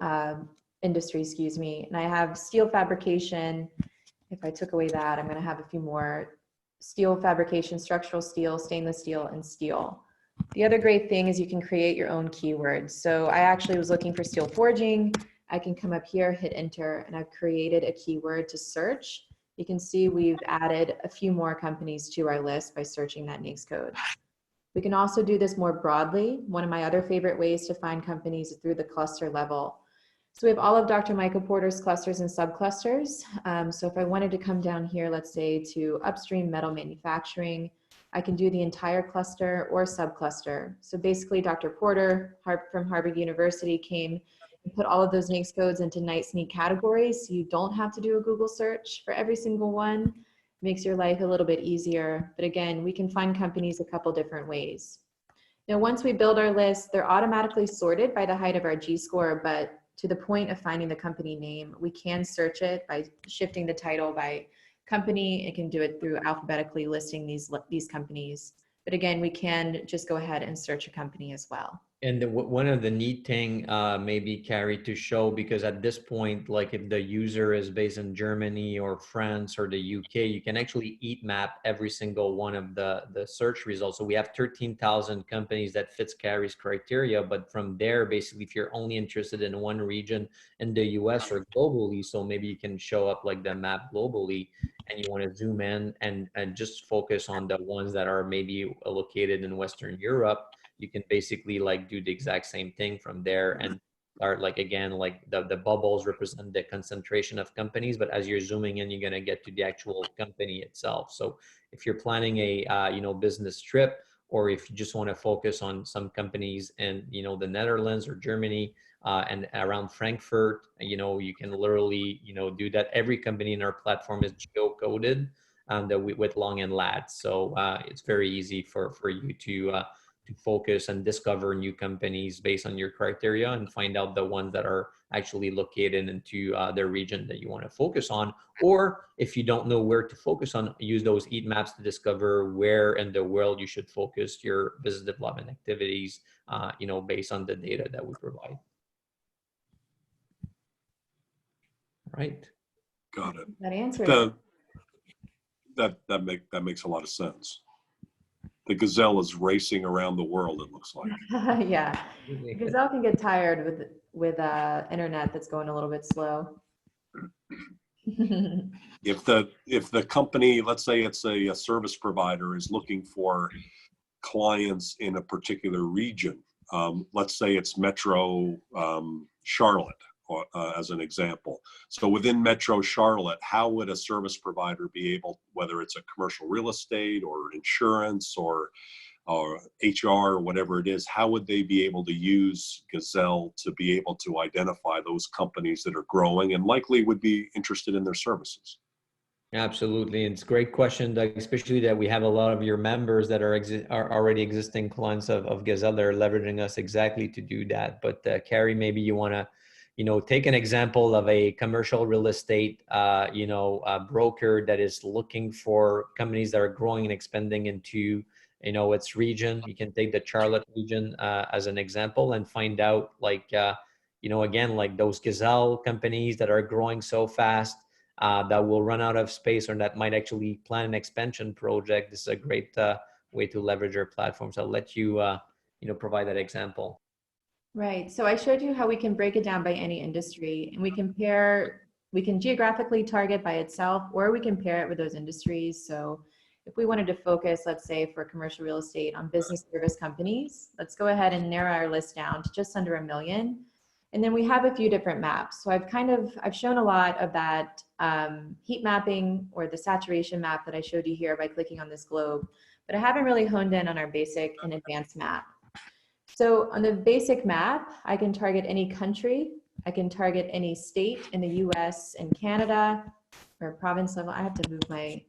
industry, excuse me. And I have steel fabrication. If I took away that, I'm going to have a few more: steel fabrication, structural steel, stainless steel, and steel. The other great thing is you can create your own keywords. So I actually was looking for steel forging. I can come up here, hit enter, and I've created a keyword to search. You can see we've added a few more companies to our list by searching that NAICS code. We can also do this more broadly. One of my other favorite ways to find companies is through the cluster level. So we have all of Dr. Michael Porter's clusters and subclusters. So if I wanted to come down here, let's say to upstream metal manufacturing, I can do the entire cluster or subcluster. So basically Dr. Porter from Harvard University came and put all of those NAICS codes into nice, neat categories. So you don't have to do a Google search for every single one. Makes your life a little bit easier. But again, we can find companies a couple different ways. Now, once we build our list, they're automatically sorted by the height of our G-score, but to the point of finding the company name, we can search it by shifting the title by company. It can do it through alphabetically listing these companies. But again, we can just go ahead and search a company as well. And one of the neat thing, maybe Carrie, to show, because at this point, like if the user is based in Germany or France or the UK, you can actually heat map every single one of the search results. So we have 13,000 companies that fits Carrie's criteria, but from there, basically, if you're only interested in one region in the US or globally, so maybe you can show up like the map globally, and you want to zoom in and just focus on the ones that are maybe located in Western Europe. You can basically like do the exact same thing from there and start like, again, like the bubbles represent the concentration of companies, but as you're zooming in, you're going to get to the actual company itself. So if you're planning a, business trip, or if you just want to focus on some companies in, the Netherlands or Germany and around Frankfurt, you can literally, do that. Every company in our platform is geocoded with long and lat. So it's very easy for you to focus and discover new companies based on your criteria and find out the ones that are actually located into the region that you want to focus on. Or if you don't know where to focus on, use those heat maps to discover where in the world you should focus your business development activities, based on the data that we provide. Right. Got it. That answered it. That makes a lot of sense. The Gazelle is racing around the world, it looks like. Yeah, Gazelle can get tired with internet that's going a little bit slow. If the company, let's say it's a service provider, is looking for clients in a particular region, let's say it's Metro Charlotte, as an example. So within Metro Charlotte, how would a service provider be able, whether it's a commercial real estate or insurance or HR or whatever it is, how would they be able to use Gazelle to be able to identify those companies that are growing and likely would be interested in their services? Absolutely. It's a great question, Doug, especially that we have a lot of your members that are already existing clients of Gazelle. They're leveraging us exactly to do that. But Carrie, maybe you want to take an example of a commercial real estate, broker that is looking for companies that are growing and expanding into, its region. You can take the Charlotte region as an example and find out, like, again, like those Gazelle companies that are growing so fast, that will run out of space or that might actually plan an expansion project, this is a great way to leverage our platform. So I'll let you, provide that example. Right. So I showed you how we can break it down by any industry, and we can geographically target by itself, or we can pair it with those industries. So if we wanted to focus, let's say for commercial real estate, on business service companies, let's go ahead and narrow our list down to just under 1 million. And then we have a few different maps. So I've shown a lot of that heat mapping or the saturation map that I showed you here by clicking on this globe, but I haven't really honed in on our basic and advanced map. So on the basic map, I can target any country. I can target any state in the US and Canada, or province level. I have to move my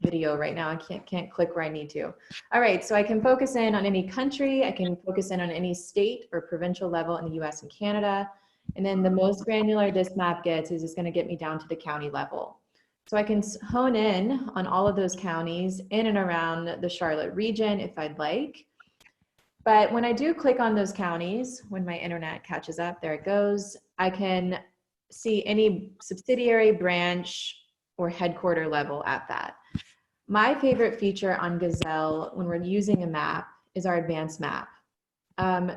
video right now. I can't click where I need to. All right, so I can focus in on any country. I can focus in on any state or provincial level in the US and Canada. And then the most granular this map gets is it's going to get me down to the county level. So I can hone in on all of those counties in and around the Charlotte region if I'd like. But when I do click on those counties, when my internet catches up, there it goes, I can see any subsidiary, branch, or headquarter level at that. My favorite feature on Gazelle when we're using a map is our advanced map.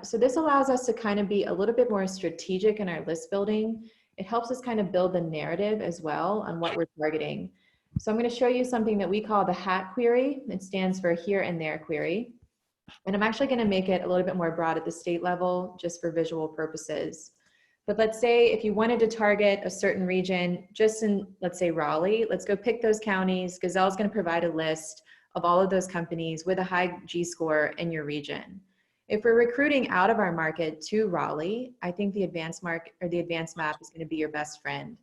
So this allows us to kind of be a little bit more strategic in our list building. It helps us kind of build the narrative as well on what we're targeting. So I'm going to show you something that we call the HAT query. It stands for here and there query. And I'm actually going to make it a little bit more broad at the state level just for visual purposes. But let's say if you wanted to target a certain region just in, let's say, Raleigh, let's go pick those counties. Gazelle is going to provide a list of all of those companies with a high G-score in your region. If we're recruiting out of our market to Raleigh, I think the advanced map is going to be your best friend.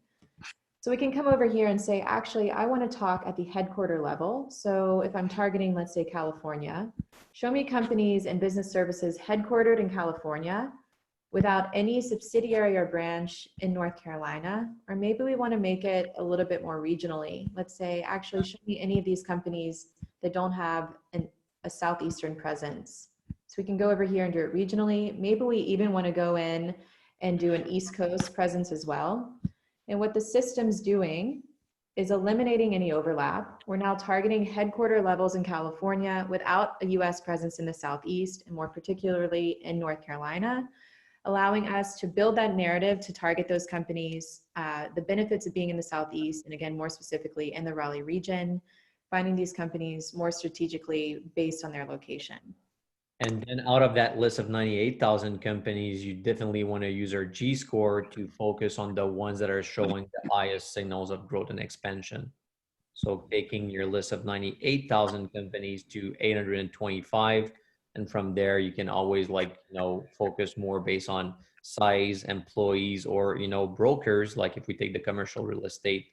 So we can come over here and say, actually, I want to talk at the headquarter level. So if I'm targeting, let's say, California, show me companies and business services headquartered in California without any subsidiary or branch in North Carolina. Or maybe we want to make it a little bit more regionally. Let's say, actually, show me any of these companies that don't have a Southeastern presence. So we can go over here and do it regionally. Maybe we even want to go in and do an East Coast presence as well. And what the system's doing is eliminating any overlap. We're now targeting headquarter levels in California without a US presence in the Southeast, and more particularly in North Carolina, allowing us to build that narrative to target those companies, the benefits of being in the Southeast, and again, more specifically in the Raleigh region, finding these companies more strategically based on their location. And then out of that list of 98,000 companies, you definitely want to use our G-score to focus on the ones that are showing the highest signals of growth and expansion. So taking your list of 98,000 companies to 825, and from there you can always focus more based on size, employees, or brokers. Like if we take the commercial real estate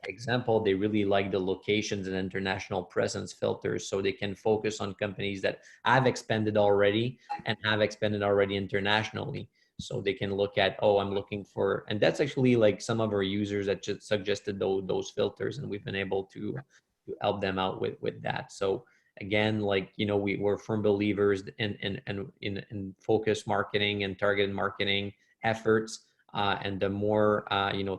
example, they really like the locations and international presence filters, so they can focus on companies that have expanded already and have expanded already internationally. So they can look at, oh, I'm looking for, and that's actually like some of our users that just suggested those filters, and we've been able to help them out with that. So again, we're firm believers in focused marketing and targeted marketing efforts. And the more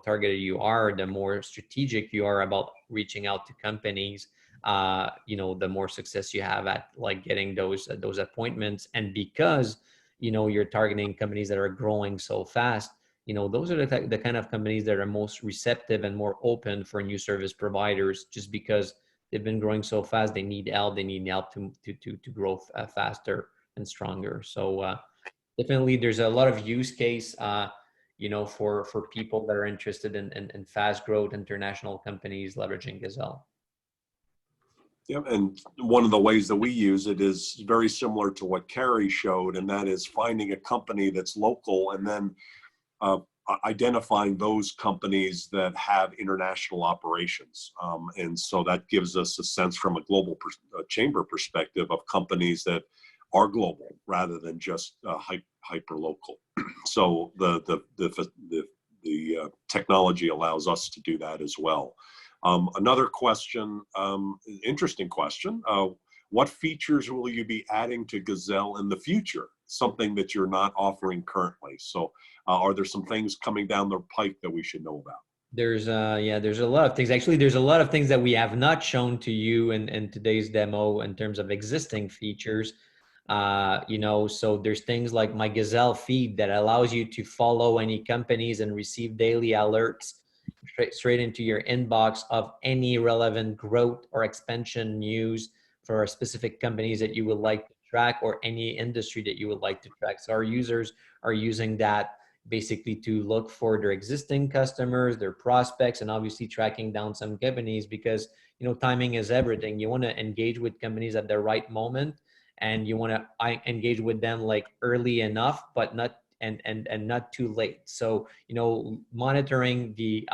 targeted you are, the more strategic you are about reaching out to companies, the more success you have at getting those appointments. And because you're targeting companies that are growing so fast, those are the kind of companies that are most receptive and more open for new service providers, just because they've been growing so fast. They need help. They need help to grow faster and stronger. So definitely, there's a lot of use case. For people that are interested in fast growth international companies leveraging Gazelle. Yeah, and one of the ways that we use it is very similar to what Carrie showed, and that is finding a company that's local and then identifying those companies that have international operations. And so that gives us a sense from a global chamber perspective of companies that are global rather than just hyper local. So the technology allows us to do that as well. Another question, interesting question. what features will you be adding to Gazelle in the future? Something that you're not offering currently. So are there some things coming down the pike that we should know about? There's yeah, there's a lot of things. Actually, there's a lot of things that we have not shown to you in today's demo in terms of existing features. You know, so there's things like my Gazelle feed that allows you to follow any companies and receive daily alerts straight into your inbox of any relevant growth or expansion news for specific companies that you would like to track or any industry that you would like to track. So our users are using that basically to look for their existing customers, their prospects, and obviously tracking down some companies because, you know, timing is everything. You want to engage with companies at the right moment, and you want to engage with them like early enough, but not and not too late. So, you know, monitoring the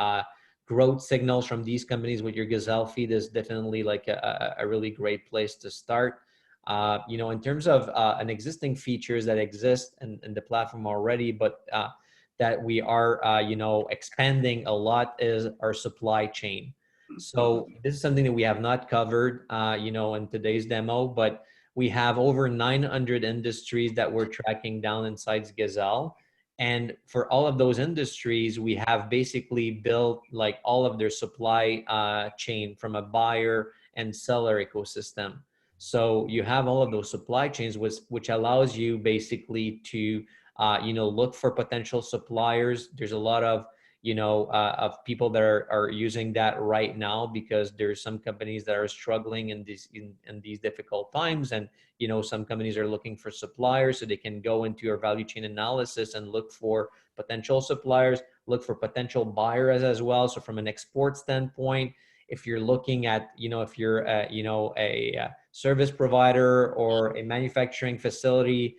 growth signals from these companies with your Gazelle feed is definitely like a really great place to start. You know, in terms of an existing features that exist in the platform already, but that we are, you know, expanding a lot is our supply chain. So this is something that we have not covered, you know, in today's demo, but we have over 900 industries that we're tracking down inside Gazelle. And for all of those industries, we have basically built like all of their supply chain from a buyer and seller ecosystem. So you have all of those supply chains, which allows you basically to, you know, look for potential suppliers. There's a lot of, you know, of people that are using that right now because there's some companies that are struggling in these difficult times, and you know, some companies are looking for suppliers so they can go into your value chain analysis and look for potential suppliers, look for potential buyers as well. So from an export standpoint, if you're looking at, you know, if you're, you know, a service provider or a manufacturing facility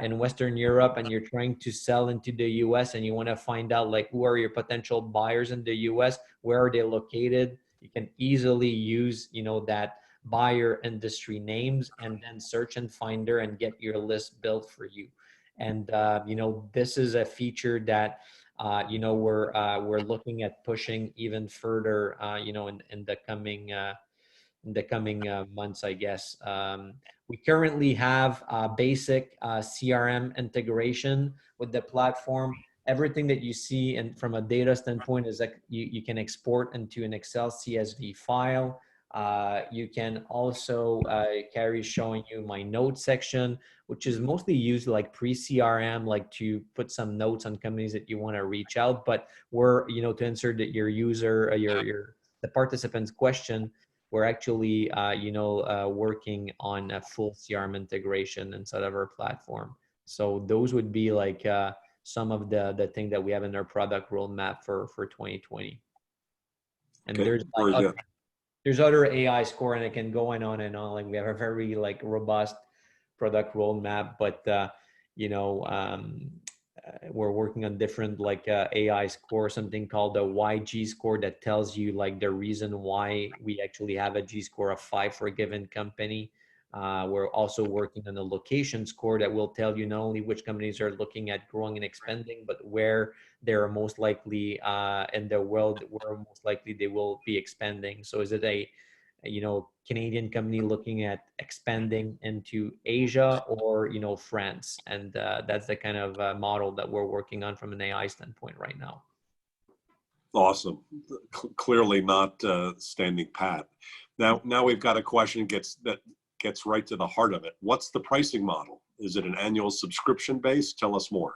in Western Europe and you're trying to sell into the US and you want to find out like who are your potential buyers in the US, where are they located, you can easily use, you know, that buyer industry names and then search and finder and get your list built for you. And you know, this is a feature that you know, we're looking at pushing even further, you know, in the coming months, I guess. We currently have basic CRM integration with the platform. Everything that you see and from a data standpoint is that you can export into an Excel CSV file. You can also carry showing you my notes section, which is mostly used like pre-CRM, like to put some notes on companies that you want to reach out. But we're, you know, to insert that your user, the participant's question, we're actually, you know, working on a full CRM integration inside of our platform. So those would be like some of the thing that we have in our product roadmap for 2020. And Okay, there's very like good. there's other AI score, and it can go on and on. Like we have a very like robust product roadmap, but you know, we're working on different like AI score, something called the YG score that tells you like the reason why we actually have a G score of 5 for a given company. We're also working on a location score that will tell you not only which companies are looking at growing and expanding, but where they're most likely in the world, where most likely they will be expanding. So is it a, you know, Canadian company looking at expanding into Asia or, you know, France? And that's the kind of model that we're working on from an AI standpoint right now. Awesome. Clearly not standing pat. Now we've got a question that gets right to the heart of it. What's the pricing model? Is it an annual subscription base? Tell us more.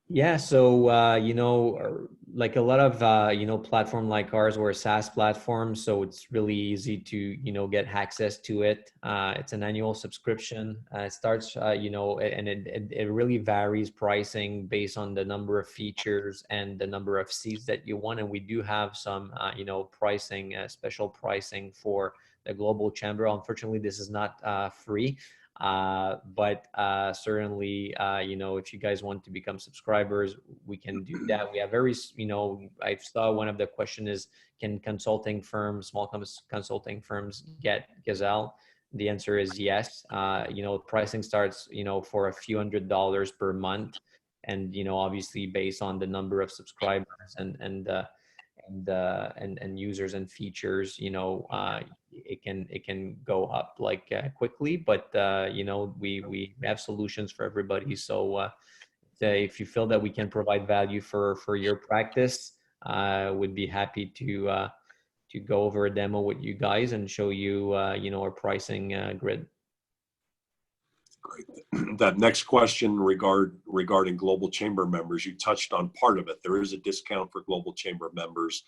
Yeah, so you know, like a lot of you know, platform like ours, we're a SaaS platform, so it's really easy to, you know, get access to it. It's an annual subscription. It starts, you know, and it really varies pricing based on the number of features and the number of seats that you want. And we do have some, you know, pricing, special pricing for the Global Chamber. Unfortunately, this is not free. But certainly, you know, if you guys want to become subscribers, we can do that. We have very, you know, I saw one of the question is, can consulting firms, small consulting firms get Gazelle? The answer is yes. You know, pricing starts, you know, for a few $100s per month. And, you know, obviously based on the number of subscribers and and users and features, it can go up like quickly, but we have solutions for everybody. So if you feel that we can provide value for your practice, would be happy to go over a demo with you guys and show you our pricing grid. Great. That next question regarding Global Chamber members, you touched on part of it. There is a discount for Global Chamber members.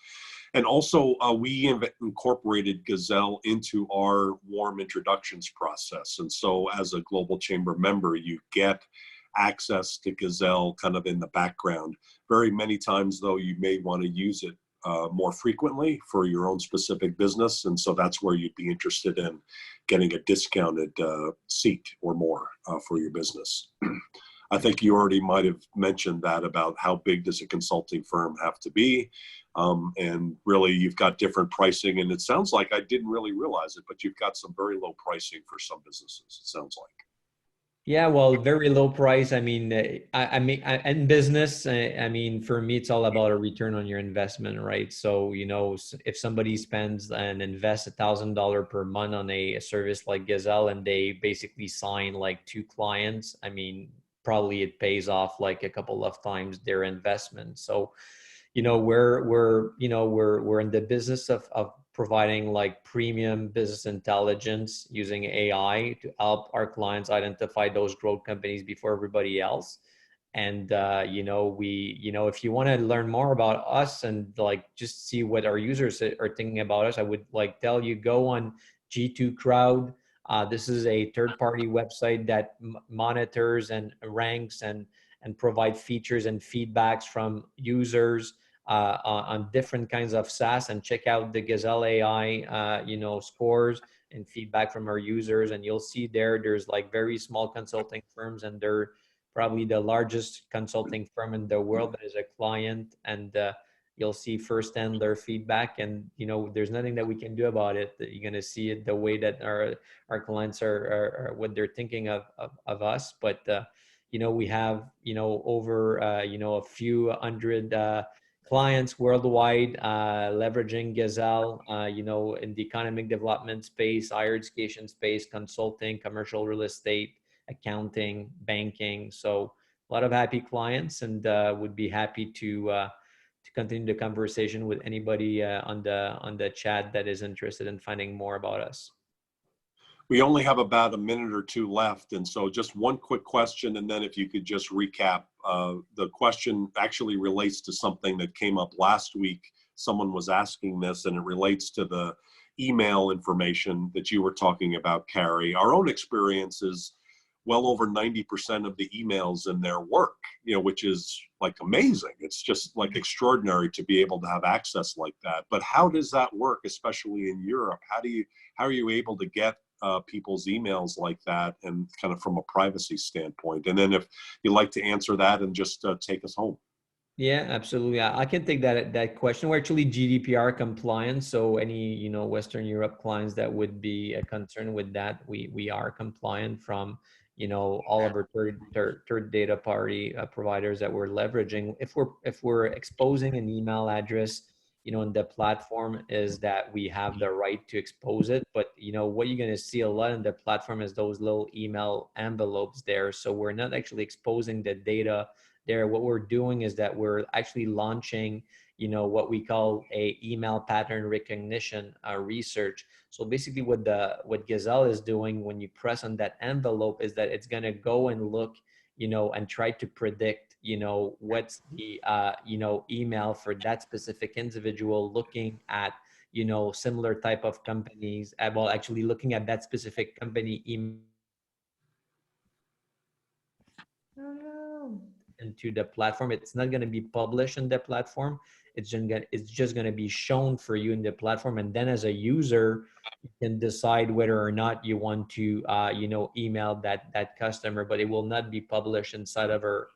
And also, we incorporated Gazelle into our warm introductions process. And so as a Global Chamber member, you get access to Gazelle kind of in the background. Very many times, though, you may want to use it more frequently for your own specific business. And so that's where you'd be interested in getting a discounted seat or more for your business. I think you already might have mentioned that about how big does a consulting firm have to be. And really, you've got different pricing. And it sounds like, I didn't really realize it, but you've got some very low pricing for some businesses, it sounds like. Yeah, well, very low price. I mean, in business, I mean, for me, it's all about a return on your investment, right? So, if somebody spends and invests $1,000 per month on a service like Gazelle, and they basically sign like 2 clients, I mean, probably it pays off like a couple of times their investment. So, we're in the business of providing like premium business intelligence using AI to help our clients identify those growth companies before everybody else. And if you want to learn more about us and like just see what our users are thinking about us, I would like tell you, go on G2 Crowd. This is a third-party website that monitors and ranks and provide features and feedbacks from users on different kinds of SaaS, and check out the Gazelle AI, scores and feedback from our users. And you'll see there's like very small consulting firms, and they're probably the largest consulting firm in the world that is a client. And you'll see firsthand their feedback, and there's nothing that we can do about it. You're going to see it the way that our clients are what they're thinking of us. But we have over a few hundred clients worldwide leveraging Gazelle, in the economic development space, higher education space, consulting, commercial real estate, accounting, banking. So a lot of happy clients, and would be happy to continue the conversation with anybody on the chat that is interested in finding more about us. We only have about a minute or two left. And so just one quick question, and then if you could just recap. The question actually relates to something that came up last week. Someone was asking this, and it relates to the email information that you were talking about, Carrie. Our own experience is well over 90% of the emails in their work, which is like amazing. It's just like extraordinary to be able to have access like that. But how does that work, especially in Europe? How are you able to get people's emails like that, and kind of from a privacy standpoint? And then if you'd like to answer that and just take us home. Yeah, absolutely. I can take that question. We're actually GDPR compliant, so any Western Europe clients that would be concerned with that, we are compliant from all of our third data party providers that we're leveraging. If we're exposing an email address, in the platform, is that we have the right to expose it. But what you're going to see a lot in the platform is those little email envelopes there. So we're not actually exposing the data there. What we're doing is that we're actually launching what we call a email pattern recognition research. So basically what Gazelle is doing when you press on that envelope is that it's going to go and look and try to predict what's the email for that specific individual, looking at similar type of companies, well, actually looking at that specific company email into the platform. It's not going to be published in the platform. It's just going to be shown for you in the platform, and then as a user, you can decide whether or not you want to email that customer, but it will not be published inside of our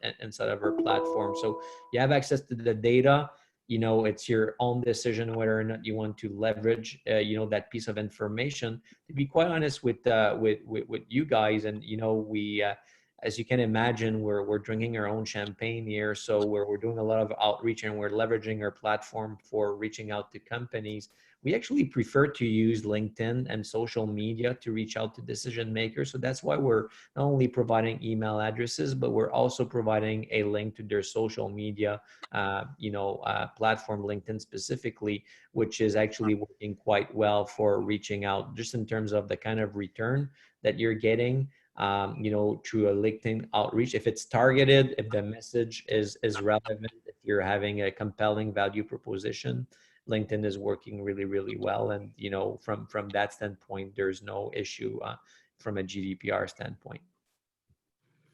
platform. So you have access to the data. It's your own decision whether or not you want to leverage that piece of information. To be quite honest with you guys, and as you can imagine, we're drinking our own champagne here. So we're doing a lot of outreach and we're leveraging our platform for reaching out to companies. We actually prefer to use LinkedIn and social media to reach out to decision makers. So that's why we're not only providing email addresses, but we're also providing a link to their social media, platform, LinkedIn specifically, which is actually working quite well for reaching out just in terms of the kind of return that you're getting, through a LinkedIn outreach. If it's targeted, if the message is relevant, if you're having a compelling value proposition, LinkedIn is working really, really well. And, from that standpoint, there's no issue from a GDPR standpoint.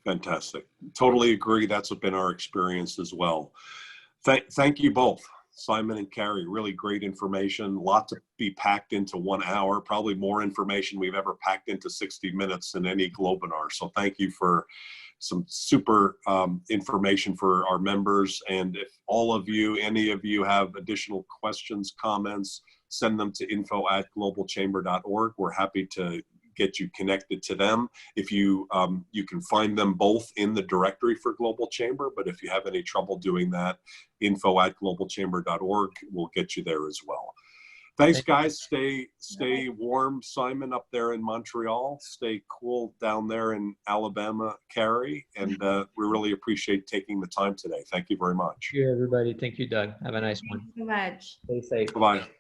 Fantastic. Totally agree. That's been our experience as well. Thank you both, Simon and Carrie. Really great information. Lot to be packed into 1 hour, probably more information we've ever packed into 60 minutes in any Globinar. So thank you for some super information for our members. And if any of you have additional questions, comments, send them to info@globalchamber.org. We're happy to get you connected to them. If you can find them both in the directory for Global Chamber, but if you have any trouble doing that, info@globalchamber.org will get you there as well. Thanks, guys. Stay warm, Simon, up there in Montreal. Stay cool down there in Alabama, Carrie. And we really appreciate taking the time today. Thank you very much. Thank you, everybody. Thank you, Doug. Have a nice one. Thank you so much. Stay safe. Bye-bye.